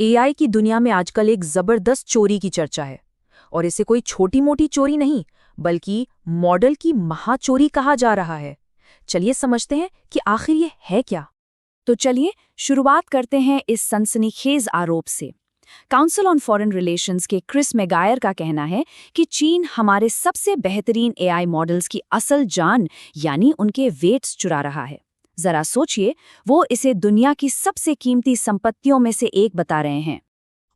AI की दुनिया में आजकल एक जबरदस्त चोरी की चर्चा है। और इसे कोई छोटी-मोटी चोरी नहीं, बल्कि मॉडल की महाचोरी कहा जा रहा है। चलिए समझते हैं कि आखिर ये है क्या। तो चलिए शुरुआत करते हैं इस सनसनीखेज आरोप से। काउंसिल ऑन फॉरेन रिलेशंस के क्रिस मैगायर का कहना है कि चीन हमारे सबसे बेहतरीन एआई मॉडल्स की असल जान यानी उनके वेट्स चुरा रहा है। जरा सोचिए, वो इसे दुनिया की सबसे कीमती संपत्तियों में से एक बता रहे हैं।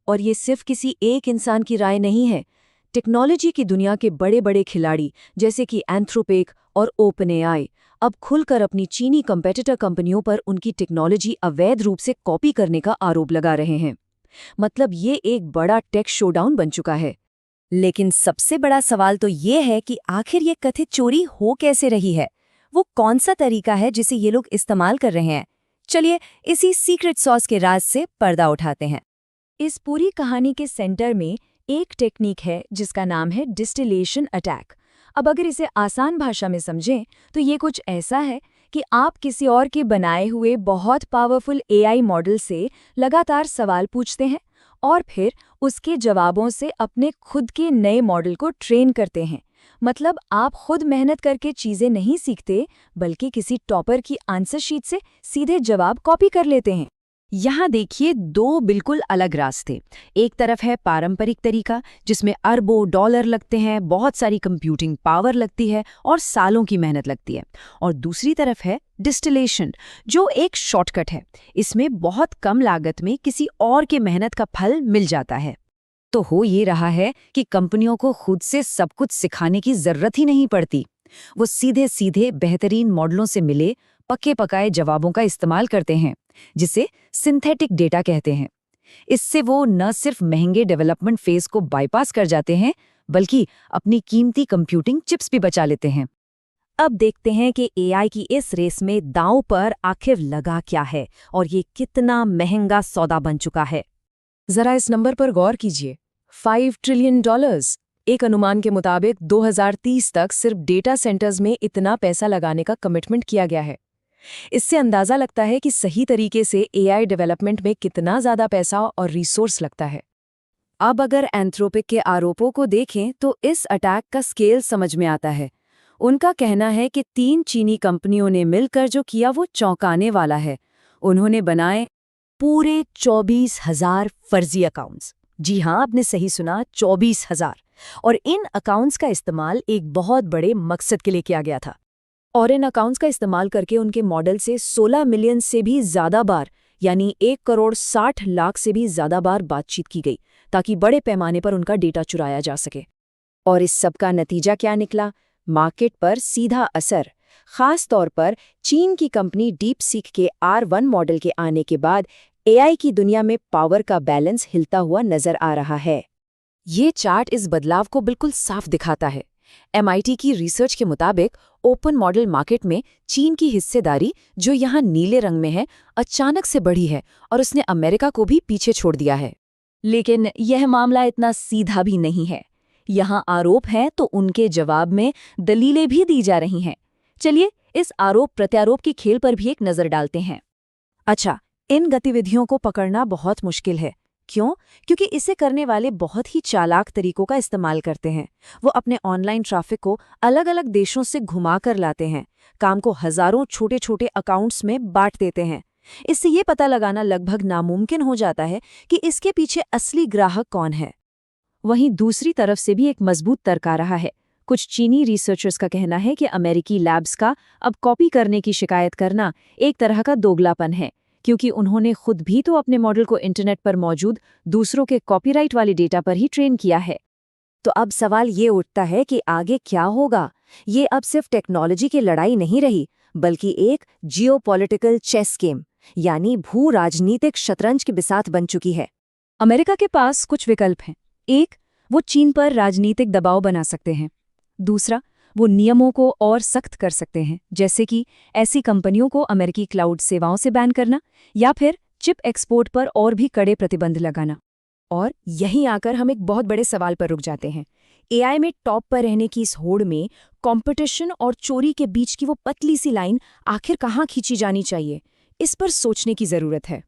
और ये सिर्फ किसी एक इंसान की राय नहीं है। टेक्नोलॉजी की दुनिया के बड़े-बड़े खिलाड़ी जैसे कि एंथ्रोपिक और ओपनएआई अब खुलकर अपनी चीनी कंपेटिटर कंपनियों पर उनकी टेक्नोलॉजी अवैध रूप से कॉपी करने का आरोप लगा रहे हैं। मतलब ये एक बड़ा टेक शोडाउन बन चुका है। लेकिन सबसे बड़ा सवाल तो ये है कि आखिर ये कथित चोरी हो कैसे रही है। वो कौन सा तरीका है जिसे ये लोग इस्तेमाल कर रहे हैं। चलिए इसी सीक्रेट सॉस के राज से पर्दा उठाते हैं। इस पूरी कहानी के सेंटर में एक टेक्निक है जिसका नाम है डिस्टिलेशन अटैक। अब अगर इसे आसान भाषा में समझें तो ये कुछ ऐसा है कि आप किसी और के बनाए हुए बहुत पावरफुल एआई मॉडल से लगातार सवाल पूछते हैं और फिर उसके जवाबों से अपने खुद के नए मॉडल को ट्रेन करते हैं। मतलब आप खुद मेहनत करके चीजें नहीं सीखते, बल्कि किसी टॉपर की आंसर शीट से सीधे जवाब कॉपी कर लेते हैं। यहाँ देखिए दो बिल्कुल अलग रास्ते। एक तरफ है पारंपरिक तरीका जिसमें अरबों डॉलर लगते हैं, बहुत सारी कंप्यूटिंग पावर लगती है और सालों की मेहनत लगती है। और दूसरी तरफ है डिस्टिलेशन, जो एक शॉर्टकट है। इसमें बहुत कम लागत में किसी और के मेहनत का फल मिल जाता है। तो हो ये रहा है कि कंपनियों को खुद से सब कुछ सिखाने की जरूरत ही नहीं पड़ती। वो सीधे सीधे बेहतरीन मॉडलों से मिले पके पकाए जवाबों का इस्तेमाल करते हैं, जिसे सिंथेटिक डेटा कहते हैं। इससे वो न सिर्फ महंगे डेवलपमेंट फेज को बाईपास कर जाते हैं, बल्कि अपनी कीमती कंप्यूटिंग चिप्स भी बचा लेते हैं। अब देखते हैं कि एआई की इस रेस में दांव पर आखिर लगा क्या है और ये कितना महंगा सौदा बन चुका है। जरा इस नंबर पर गौर कीजिए, $5 ट्रिलियन। एक अनुमान के मुताबिक 2030 तक सिर्फ डेटा सेंटर्स में इतना पैसा लगाने का कमिटमेंट किया गया है। इससे अंदाजा लगता है कि सही तरीके से एआई डेवलपमेंट में कितना ज्यादा पैसा और रिसोर्स लगता है। अब अगर एंथ्रोपिक के आरोपों को देखें तो इस अटैक का स्केल समझ में आता है। उनका कहना है कि 3 चीनी कंपनियों ने मिलकर जो किया वो चौंकाने वाला है। उन्होंने बनाए पूरे 24,000 फर्जी अकाउंट्स। जी हाँ, आपने सही सुना, 24,000। और इन अकाउंट्स का इस्तेमाल एक बहुत बड़े मकसद के लिए किया गया था। और इन अकाउंट्स का इस्तेमाल करके उनके मॉडल से 16 मिलियन से भी ज़्यादा बार, यानी 1,60,00,000 से भी ज़्यादा बार बातचीत की गई, ताकि बड़े पैमाने पर उनका डेटा चुराया जा सके। और इस सब का नतीजा क्या निकला? मार्केट पर सीधा असर। खास तौर पर चीन की कंपनी डीपसीक के R1 मॉडल के आने के बाद एआई की दुनिया में पावर का बैलेंस हिलता हुआ नजर आ रहा है। ये चार्ट इस बदलाव को बिल्कुल साफ दिखाता है। MIT की रिसर्च के मुताबिक ओपन मॉडल मार्केट में चीन की हिस्सेदारी, जो यहाँ नीले रंग में है, अचानक से बढ़ी है और उसने अमेरिका को भी पीछे छोड़ दिया है। लेकिन यह मामला इतना सीधा भी नहीं है। यहाँ आरोप हैं तो उनके जवाब में दलीलें भी दी जा रही हैं। चलिए इस आरोप प्रत्यारोप के खेल पर भी एक नज़र डालते हैं। अच्छा, इन गतिविधियों को पकड़ना बहुत मुश्किल है। क्यों? क्योंकि इसे करने वाले बहुत ही चालाक तरीकों का इस्तेमाल करते हैं। वो अपने ऑनलाइन ट्रैफिक को अलग अलग देशों से घुमा कर लाते हैं, काम को हजारों छोटे छोटे अकाउंट्स में बांट देते हैं। इससे ये पता लगाना लगभग नामुमकिन हो जाता है कि इसके पीछे असली ग्राहक कौन है। वहीं दूसरी तरफ से भी एक मजबूत तर्क आ रहा है। कुछ चीनी रिसर्चर्स का कहना है कि अमेरिकी लैब्स का अब कॉपी करने की शिकायत करना एक तरह का दोगलापन है, क्योंकि उन्होंने खुद भी तो अपने मॉडल को इंटरनेट पर मौजूद दूसरों के कॉपीराइट वाले डेटा पर ही ट्रेन किया है। तो अब सवाल ये उठता है कि आगे क्या होगा। ये अब सिर्फ टेक्नोलॉजी की लड़ाई नहीं रही, बल्कि एक जियोपॉलिटिकल चेस गेम, यानी भू राजनीतिक शतरंज की बिसात बन चुकी है। अमेरिका के पास कुछ विकल्प हैं। एक, वो चीन पर राजनीतिक दबाव बना सकते हैं। दूसरा, वो नियमों को और सख्त कर सकते हैं, जैसे कि ऐसी कंपनियों को अमेरिकी क्लाउड सेवाओं से बैन करना या फिर चिप एक्सपोर्ट पर और भी कड़े प्रतिबंध लगाना। और यहीं आकर हम एक बहुत बड़े सवाल पर रुक जाते हैं। एआई में टॉप पर रहने की इस होड़ में कंपटीशन और चोरी के बीच की वो पतली सी लाइन आखिर कहाँ खींची जानी चाहिए, इस पर सोचने की जरूरत है।